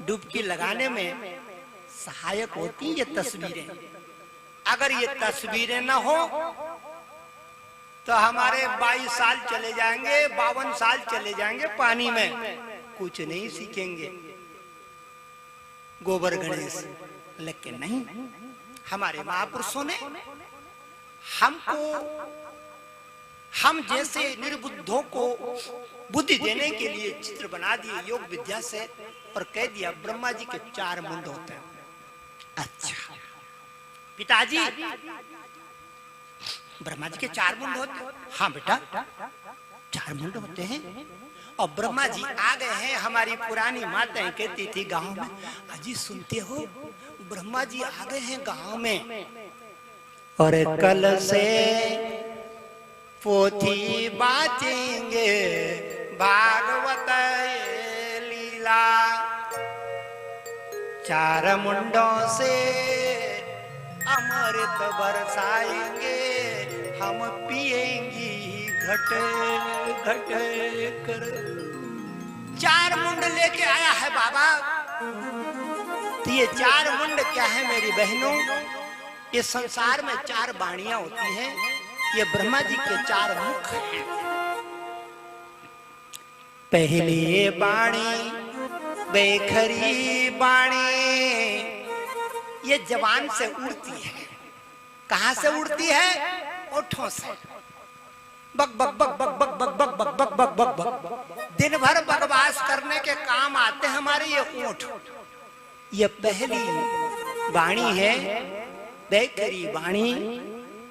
डुबकी लगाने में सहायक होती ये तस्वीरें। अगर ये तस्वीरें ना हो तो हमारे 22 साल चले जाएंगे, 52 साल चले जाएंगे पानी में, कुछ नहीं सीखेंगे गोबर गणेश। लेकिन नहीं, हमारे महापुरुषों ने हमको, हम जैसे निर्बुद्धों को बुद्धि देने के लिए चित्र बना दिए योग विद्या से और कह दिया ब्रह्मा जी के 4 मुंड होते हैं। अच्छा पिताजी, ब्रह्मा जी के 4 मुंड होते हैं? हाँ बेटा, 4 मुंड होते हैं। और ब्रह्मा जी आ गए हैं। हमारी पुरानी माताएं कहती थी गांव में, अजी सुनते हो, ब्रह्मा जी आ गए हैं गांव में और कल से पोथी बाचेंगे भागवत लीला, 4 मुंडों से अमृत बरसाएंगे, हम पिएंगी घट घट कर। 4 मुंड लेके आया है बाबा। तो ये 4 मुंड क्या है मेरी बहनों? ये संसार में 4 वाणियां होती हैं, ये ब्रह्मा जी के 4 मुख हैं। पहली वाणी बेखरी वाणी, ये जवान से उड़ती है। कहां से उड़ती है? ओठों से। बक बक बक बक बक बक बक बक बक बक बक बक, दिन भर बकवास करने के काम आते हैं हमारे ये ओठ। ये पहली वाणी है, बेखरी वाणी,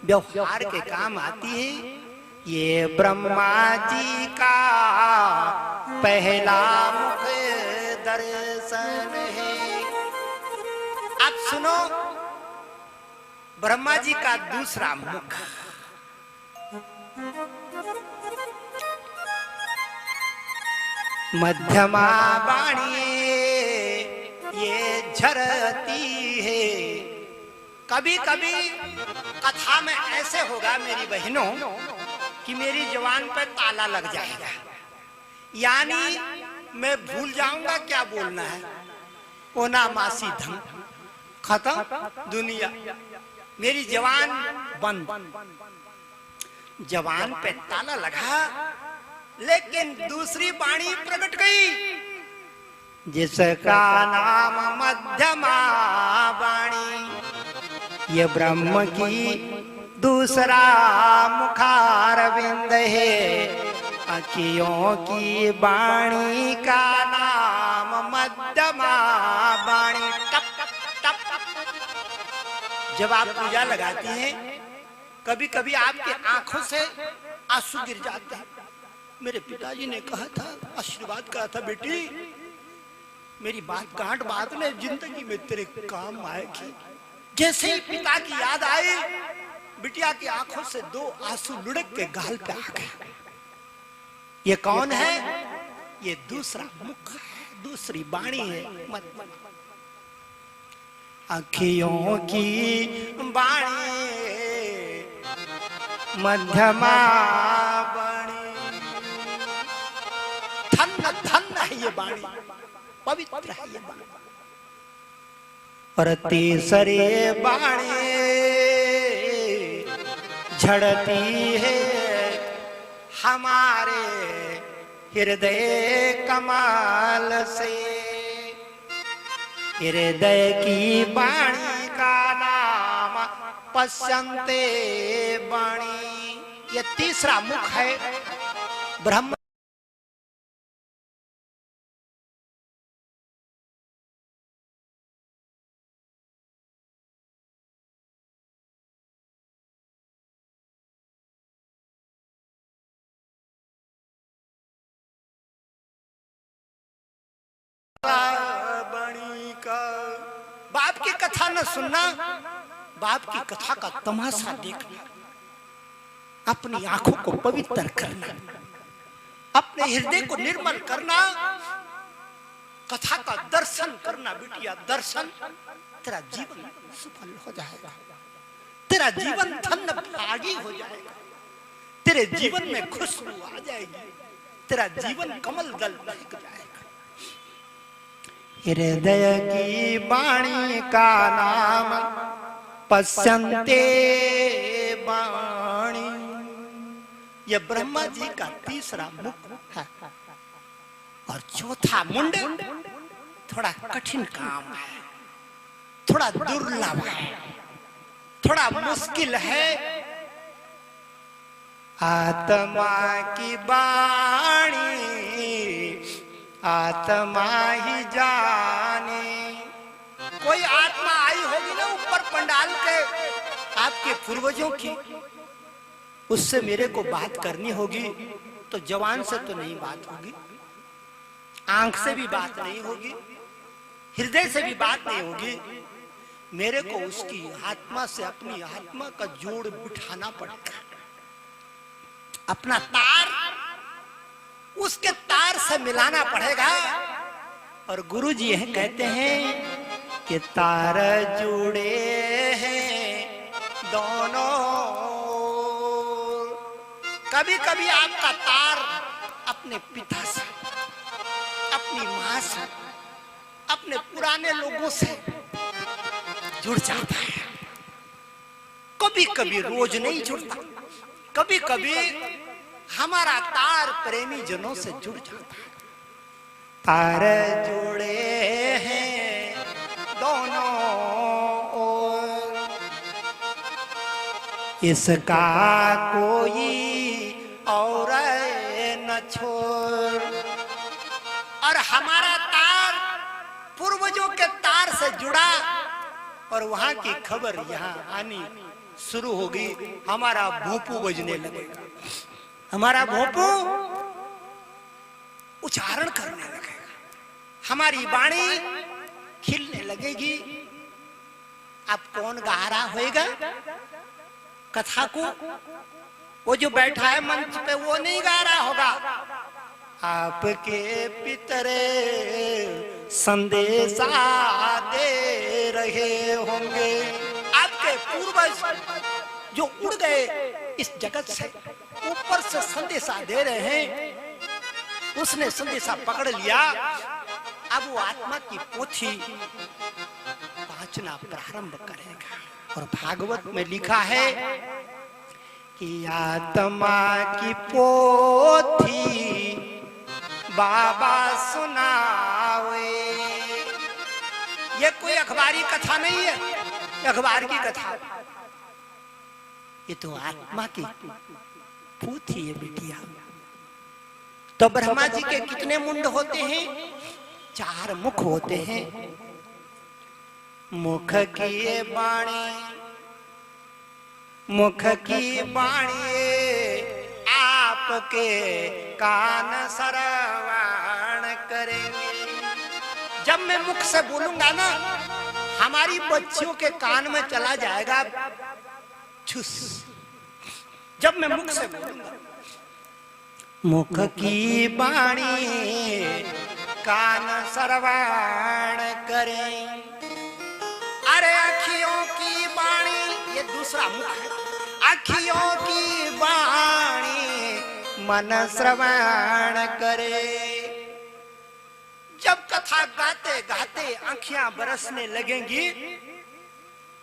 व्यवहार के काम आती है। ये ब्रह्मा जी का पहला मुख दर्शन है। अब सुनो, ब्रह्मा जी का दूसरा मुख, मध्यमा वाणी, ये झरती है। कभी कभी कथा में ऐसे होगा मेरी बहनों कि मेरी जुबान पर ताला लग जाएगा, यानी मैं भूल जाऊंगा क्या बोलना है। ओना मासी धम, खत्म दुनिया, मेरी जवान बंद। जवान पे ताला लगा, लेकिन दूसरी वाणी प्रकट गई, जिसका नाम मध्यमा वाणी। ये ब्रह्म की दूसरा मुखारविंद है, अखियों की वाणी का नाम मध्यमा वाणी। टप टप टप। जब आप पूजा लगाती हैं, कभी कभी आपके आंखों से आंसू गिर जाते हैं। मेरे पिताजी ने कहा था, आशीर्वाद कहा था, बेटी मेरी बात गांठ बात ने जिंदगी में तेरे काम आएगी। जैसे ही पिता की याद आई, बिटिया की आंखों से 2 आंसू लुढ़क के गाल पे आ गए। ये कौन है? ये दूसरा मुख है, दूसरी वाणी है। अखियों की वाणी मध्यमा वाणी, धन्य धन्य है ये वाणी, पवित्र है ये वाणी। और तीसरी वाणी झड़ती है हमारे हृदय कमाल से। हृदय की वाणी का नाम पश्यन्ते वाणी। ये तीसरा मुख है ब्रह्म। बाप की कथा न सुनना, बाप की कथा का तमाशा देखना, अपनी आंखों को पवित्र करना, अपने हृदय को निर्मल करना, कथा का दर्शन करना। बिटिया दर्शन, तेरा जीवन सफल हो जाएगा, तेरा जीवन धन्य भागी हो जाएगा, तेरे जीवन में खुशबू आ जाएगी, तेरा जीवन कमल दल महक जाएगा। हृदय की वाणी का नाम पश्यन्ते वाणी। यह ब्रह्मा जी का तीसरा मुख है। और चौथा मुंड थोड़ा कठिन काम है, थोड़ा दुर्लभ है, थोड़ा मुश्किल है। आत्मा की वाणी आत्मा ही जाने। कोई आत्मा आई होगी ना ऊपर पंडाल के आपके पूर्वजों की, उससे मेरे को बात करनी होगी तो जवान से तो नहीं बात होगी, आंख से भी बात नहीं होगी, हृदय से भी बात नहीं होगी। मेरे को उसकी आत्मा से अपनी आत्मा का जोड़ बिठाना पड़ेगा। अपना तार उसके तार से मिलाना पड़ेगा। और गुरु जी कहते हैं कि तार जुड़े हैं दोनों। कभी कभी आपका तार अपने पिता से, अपनी मां से, अपने पुराने लोगों से जुड़ जाता है। कभी कभी रोज नहीं जुड़ता, कभी कभी हमारा तार प्रेमी जनों से जुड़ जाता है। तार जुड़े हैं दोनों ओर, इसका कोई और न छोड़। और हमारा तार पूर्वजों के तार से जुड़ा और वहां की खबर यहाँ आनी शुरू होगी। हमारा भोंपू बजने लगेगा, हमारा भोंपू उच्चारण करने लगेगा, हमारी वाणी खिलने लगेगी। अब कौन गा रहा होएगा कथा को? वो जो बैठा है मंच पे वो नहीं गा रहा होगा। आपके पितरे संदेशा दे रहे होंगे। आपके पूर्वज जो उड़ गए इस जगत से, ऊपर से संदेशा दे रहे हैं। उसने संदेशा पकड़ लिया। अब वो आत्मा की पोथी वाचना प्रारंभ करेगा। और भागवत में लिखा है कि आत्मा की पोथी बाबा सुनावे। ये कोई अखबारी कथा नहीं है, अखबार की कथा। ये तो आत्मा की पोथी है बिटिया। तो ब्रह्मा जी के कितने मुंड होते हैं? 4 मुख होते हैं। मुख की वाणी, मुख की वाणी आपके कान श्रवण करेंगे। जब मैं मुख से बोलूंगा ना, हमारी बच्चियों के कान में चला जाएगा छुस। जब मैं मुख से बोलूंगा, मुख की वाणी कान श्रवण करें। अरे अखियों की वाणी, ये दूसरा मुख है। अखियों की वाणी मन श्रवण करे। जब कथा गाते गाते आंखियां बरसने लगेंगी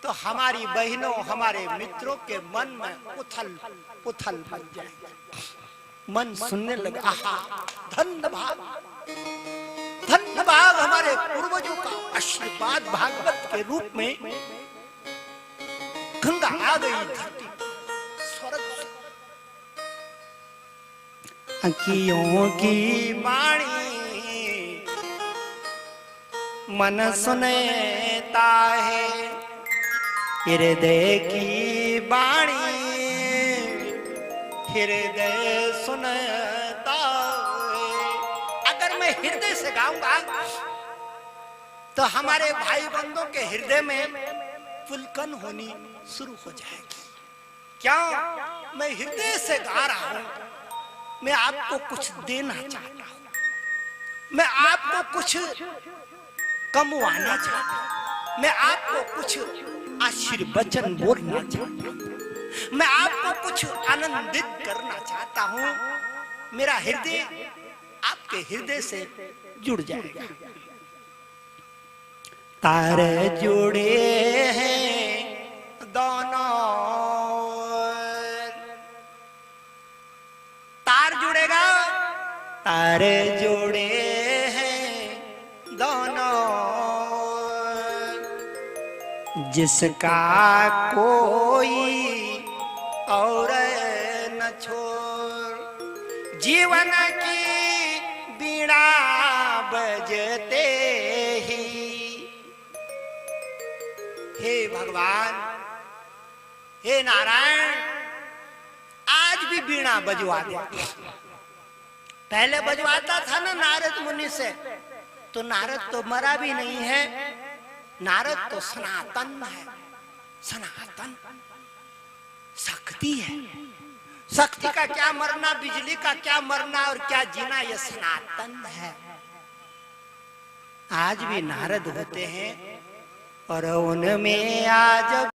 तो हमारी बहनों, हमारे मित्रों के मन में उथल पुथल मच जाएगा। मन सुनने लगे, आहा धन्य भाग, धन्य भाग हमारे पूर्वजों का आशीर्वाद। भागवत के रूप में गंगा आ गई धरती, स्वर्ग। अखियों की वाणी मन सुनता है, हृदय की वाणी हृदय सुनता है। अगर मैं हृदय से गाऊंगा तो हमारे भाई बंधुओं के हृदय में पुलकन होनी शुरू हो जाएगी। क्या मैं हृदय से गा रहा हूं? मैं आपको कुछ देना चाहता हूं, मैं आपको कुछ कमवाना चाहता हूं, मैं आपको कुछ आशीर्वचन बोलना चाहता हूं, मैं आपको कुछ आनंदित करना चाहता हूं। मेरा हृदय आपके हृदय से जुड़ जाएगा। तार जुड़े हैं दोनों, तार जुड़ेगा, तार जुड़े हैं दोनों, जिसका कोई और न छोड़, जीवन की बीड़ा बजते ही। हे भगवान, हे नारायण, आज भी बीड़ा बजवा दे। पहले बजवाता था ना नारद मुनि से, तो नारद तो मरा भी नहीं है, नारद तो सनातन है। सनातन शक्ति है। शक्ति का क्या मरना, बिजली का क्या मरना और क्या जीना, यह सनातन है। आज भी नारद होते हैं और उनमें आज